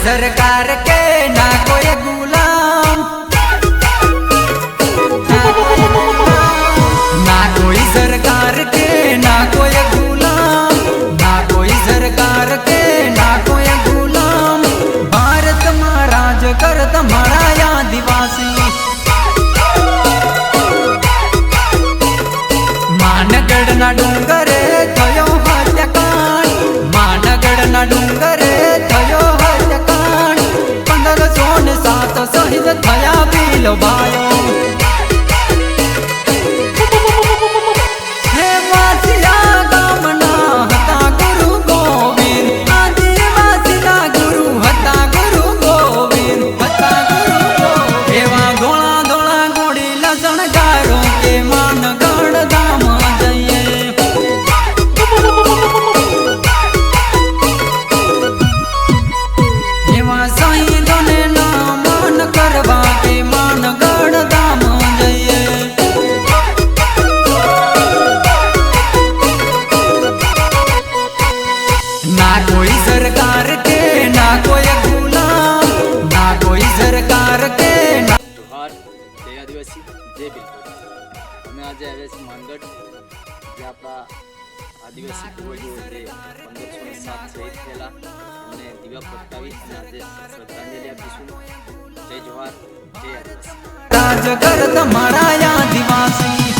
सरकार के ना कोई गुलाम, ना कोई सरकार के ना कोई गुलाम, ना कोई सरकार के ना कोई गुलाम। भारत में राज करत मारा आदिवासी, मानगढ़ ना डूंगरे थयो हत्याकांड, मानगढ़ ना डूंगरे थयो हत्याकांड। 1507 शहीद थया वीर भाइयों। ना कोई सरकार के ना कोई गुलाम, ना कोई सरकार के ना। जोहार, जय आदिवासी, जय बिलकुल। અમે આજે આવ્યા છીએ માનગઢ, જે આપણા આદિવાસી પૂર્વજો જે 1507 શહીદ થયેલા એમને દીવા પ્રગટાવી અને આજે શ્રદ્ધાંજલિ આપીશું। જય જોહાર, જય આદિવાસી। રાજ કરત મારા આદિવાસી।